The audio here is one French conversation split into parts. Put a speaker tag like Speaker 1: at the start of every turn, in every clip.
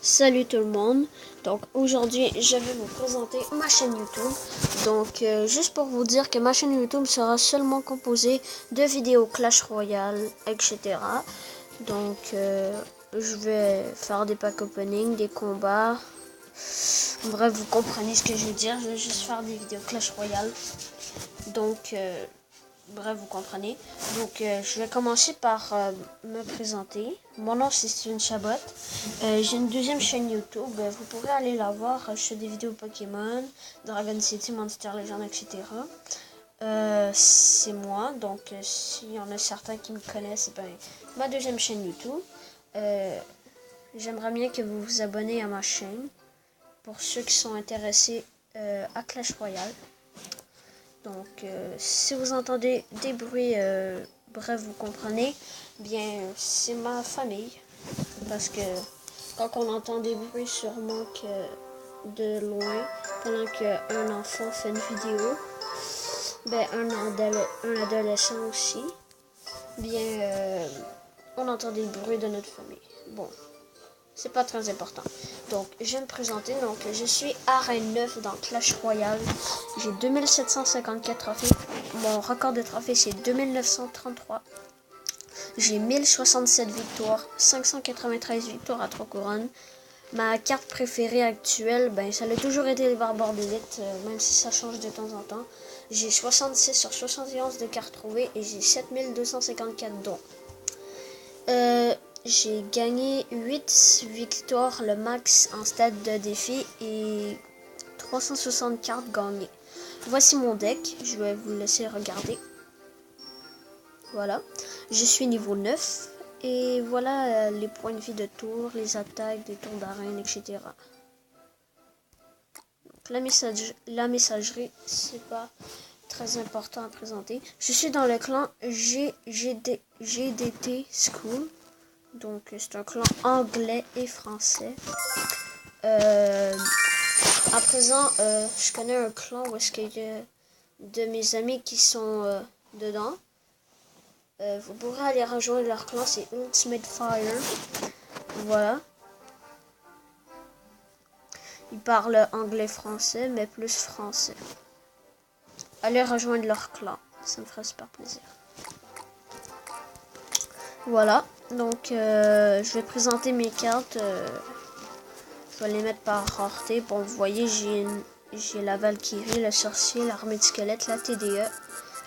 Speaker 1: Salut tout le monde, donc aujourd'hui je vais vous présenter ma chaîne YouTube. Donc juste pour vous dire que ma chaîne YouTube sera seulement composée de vidéos Clash Royale, etc. Donc je vais faire des pack opening, des combats. Bref, vous comprenez ce que je veux dire, je vais juste faire des vidéos Clash Royale. Donc bref, vous comprenez. Donc, je vais commencer par me présenter. Mon nom, c'est Steven Chabot. J'ai une deuxième chaîne YouTube. Vous pourrez aller la voir. Je fais des vidéos Pokémon, Dragon City, Monster Legend, etc. C'est moi. Donc, s'il y en a certains qui me connaissent, ben, ma deuxième chaîne YouTube. J'aimerais bien que vous vous abonnez à ma chaîne. Pour ceux qui sont intéressés à Clash Royale. Donc, si vous entendez des bruits, bref, vous comprenez, bien, c'est ma famille. Parce que quand on entend des bruits, sûrement que de loin, pendant qu'un enfant fait une vidéo, ben, un adolescent aussi, bien, on entend des bruits de notre famille. Bon, c'est pas très important. Donc, je vais me présenter. Donc, je suis arène 9 dans Clash Royale. J'ai 2754 trophées. Mon record de trophées, c'est 2933. J'ai 1067 victoires, 593 victoires à 3 couronnes. Ma carte préférée actuelle, ben, ça a toujours été les barbares d'élite, même si ça change de temps en temps. J'ai 66 sur 71 de cartes trouvées et j'ai 7254 dons. J'ai gagné 8 victoires, le max en stade de défi et 360 cartes gagnées. Voici mon deck, je vais vous laisser regarder. Voilà, je suis niveau 9 et voilà les points de vie de tour, les attaques, des tours d'arène, etc. Donc, la messagerie, c'est pas très important à présenter. Je suis dans le clan GDT School. Donc, c'est un clan anglais et français. À présent, je connais un clan où est-ce qu'il y a de mes amis qui sont dedans. Vous pourrez aller rejoindre leur clan, c'est Ultimate Fire. Voilà. Ils parlent anglais-français, mais plus français. Allez rejoindre leur clan, ça me ferait super plaisir. Voilà, donc je vais présenter mes cartes. Je vais les mettre par rareté. Bon, vous voyez, j'ai la Valkyrie, le sorcier, l'armée de squelette, la TDE,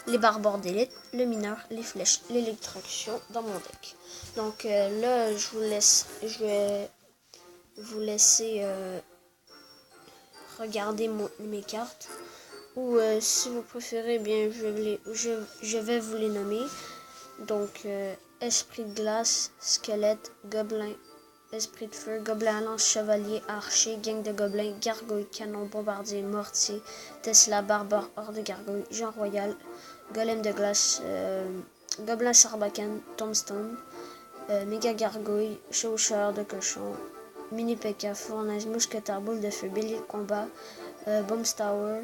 Speaker 1: les barbares d'élite, le mineur, les flèches, l'électrocution dans mon deck. Donc là, je vais vous laisser regarder mes cartes. Ou si vous préférez, bien, je vais vous les nommer. Donc, esprit de glace, squelette, gobelin, esprit de feu, gobelin à lance, chevalier, archer, gang de gobelins, gargouille, canon, bombardier, mortier, Tesla, barbare, horde de gargouille, Jean Royal, golem de glace, gobelin sarbacane, tombstone, méga gargouille, chaucheur de cochon, mini P.K., fournaise, mousquetaire, boule de feu, bélier de combat, Bombs Tower,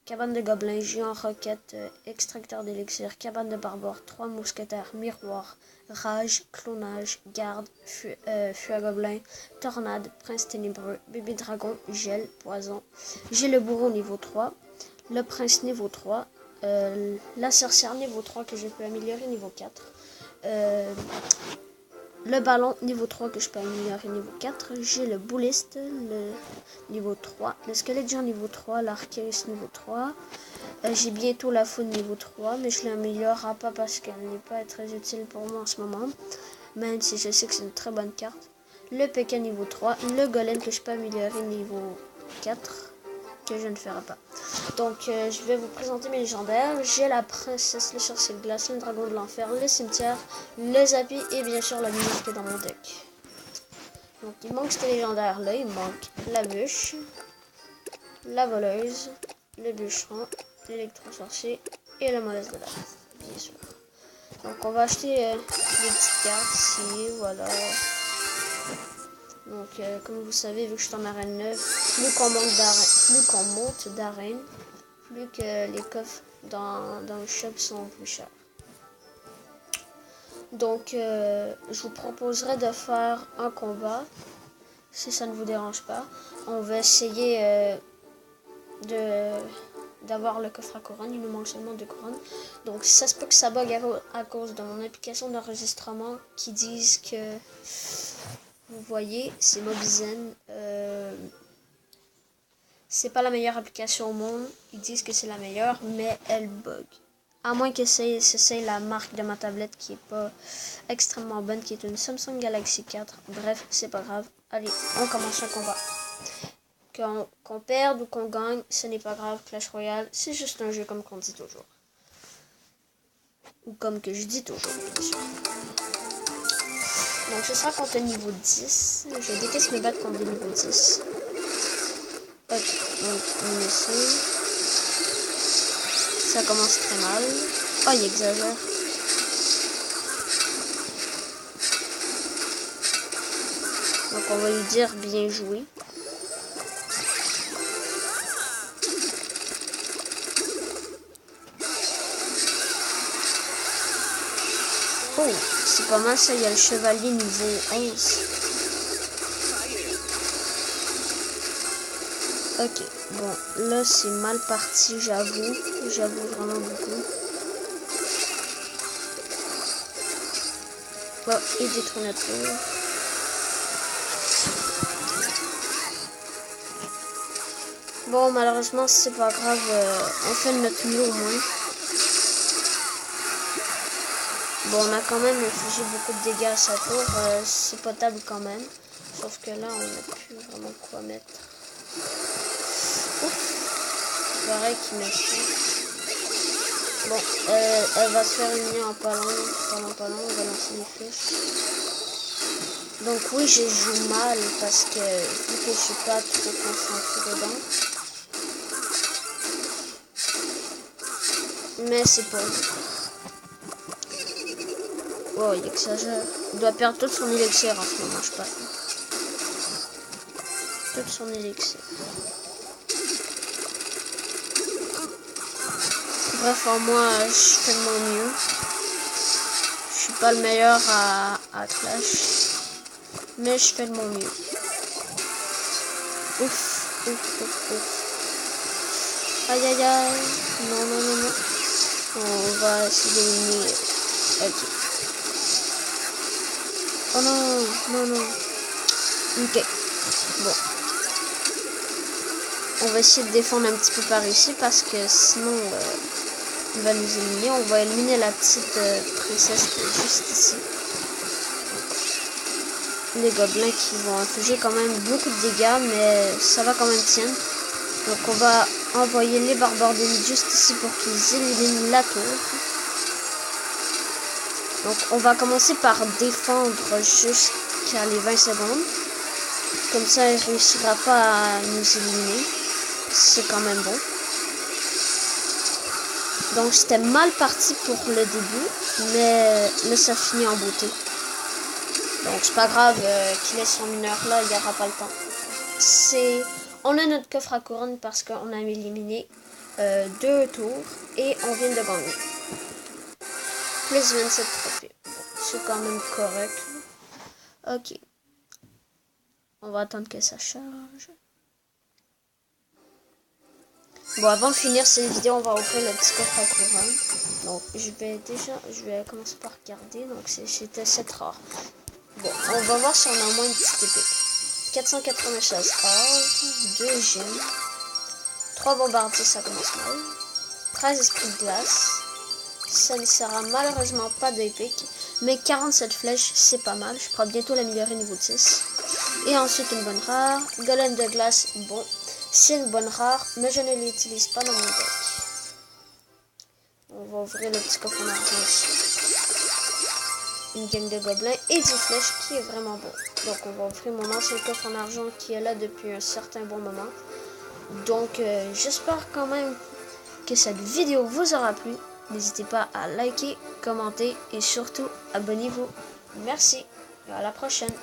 Speaker 1: cabane de gobelins, géant roquette, extracteur d'élixir, cabane de barbare, 3 mousquetaires, miroir, rage, clonage, garde, feu à gobelins, tornade, prince ténébreux, bébé dragon, gel, poison. J'ai le bourreau niveau 3, le prince niveau 3, la sorcière niveau 3 que je peux améliorer niveau 4. Le ballon niveau 3 que je peux améliorer niveau 4. J'ai le bouliste, le niveau 3. Le squelette géant niveau 3. L'archéus niveau 3. J'ai bientôt la foudre niveau 3. Mais je l'améliorera pas parce qu'elle n'est pas très utile pour moi en ce moment. Même si je sais que c'est une très bonne carte. Le P.K. niveau 3. Le golem que je peux améliorer niveau 4. Que je ne ferai pas. Donc, je vais vous présenter mes légendaires. J'ai la princesse, le sorcier de glace, le dragon de l'enfer, le cimetière, le zappy et bien sûr la minute qui est dans mon deck. Donc, il manque ces légendaires-là. Il manque la bûche, la voleuse, le bûcheron, l'électro-sorcier et la mauvaise de l'âge, bien sûr. Donc, on va acheter des petites cartes ici. Voilà. Donc, comme vous savez, vu que je suis en arène 9, plus qu'on monte d'arène, plus que les coffres dans le shop sont plus chers. Donc, je vous proposerai de faire un combat, si ça ne vous dérange pas. On va essayer d'avoir le coffre à couronne. Il nous manque seulement 2 couronnes. Donc, ça se peut que ça bug à cause de mon application d'enregistrement qui disent que, vous voyez, c'est Mobizen. C'est pas la meilleure application au monde. Ils disent que c'est la meilleure, mais elle bug. À moins que c'est la marque de ma tablette qui est pas extrêmement bonne, qui est une Samsung Galaxy 4. Bref, c'est pas grave. Allez, on commence le combat. Qu'on perde ou qu'on gagne, ce n'est pas grave. Clash Royale, c'est juste un jeu comme qu'on dit toujours. Ou comme que je dis toujours, bien sûr. Donc ce sera contre le niveau 10. Je déteste me battre contre des niveaux 10. Ok, donc on essaie. Ça commence très mal. Oh, il exagère. Donc on va lui dire bien joué. Oh, c'est pas mal ça, il y a le chevalier niveau 11. Ok, bon, là c'est mal parti, j'avoue vraiment beaucoup. Bon, il détruit notre tour. Bon, malheureusement, c'est pas grave, on fait notre mieux au moins. Bon, on a quand même infligé beaucoup de dégâts à sa tour, c'est potable quand même. Sauf que là, on n'a plus vraiment quoi mettre. Ouf, pareil qu'il m'a fait. Bon, elle va se faire éliminer en pas long, on va lancer les flèches. Donc oui, je joue mal parce que vu que je suis pas trop concentré dedans. Mais c'est pas. Oh, il exagère. Il doit perdre tout son élixir en ce moment, je pense. Tout son élixir. Bref, en moi, je fais de mon mieux. Je suis pas le meilleur à Clash. Mais je fais de mon mieux. Ouf, ouf, ouf, ouf. Aïe, aïe, aïe. Non, non, non, non. On va essayer d'éliminer. Ok. Oh non, non, non. Ok. Bon. On va essayer de défendre un petit peu par ici parce que sinon il va nous éliminer. On va éliminer la petite princesse juste ici. Les gobelins qui vont infliger quand même beaucoup de dégâts, mais ça va quand même tenir. Donc on va envoyer les barbares d'élite juste ici pour qu'ils éliminent la tour. Donc on va commencer par défendre jusqu'à les 20 secondes. Comme ça il ne réussira pas à nous éliminer. C'est quand même bon. Donc c'était mal parti pour le début, mais là ça finit en beauté. Donc c'est pas grave qu'il ait son mineur là, il n'y aura pas le temps. On a notre coffre à couronne parce qu'on a éliminé 2 tours et on vient de gagner. Plus 27 trophées. Bon, c'est quand même correct. Ok. On va attendre que ça charge. Bon, avant de finir cette vidéo, on va ouvrir le petit coffre à couronne. Donc, je vais commencer par regarder. Donc, c'était 7 rares. Bon, on va voir si on a au moins une petite épée. 496 or, 2 gemmes, 3 bombardiers, ça commence mal. 13 esprits de glace. Ça ne sera malheureusement pas d'épique, mais 47 flèches, c'est pas mal. Je pourrais bientôt l'améliorer niveau 10. Et ensuite, une bonne rare. Golem de glace, bon. C'est une bonne rare, mais je ne l'utilise pas dans mon deck. On va ouvrir le petit coffre en argent ici. Une gang de gobelins et 10 flèches qui est vraiment bon. Donc on va ouvrir mon ancien coffre en argent qui est là depuis un certain bon moment. Donc j'espère quand même que cette vidéo vous aura plu. N'hésitez pas à liker, commenter et surtout abonnez-vous. Merci et à la prochaine.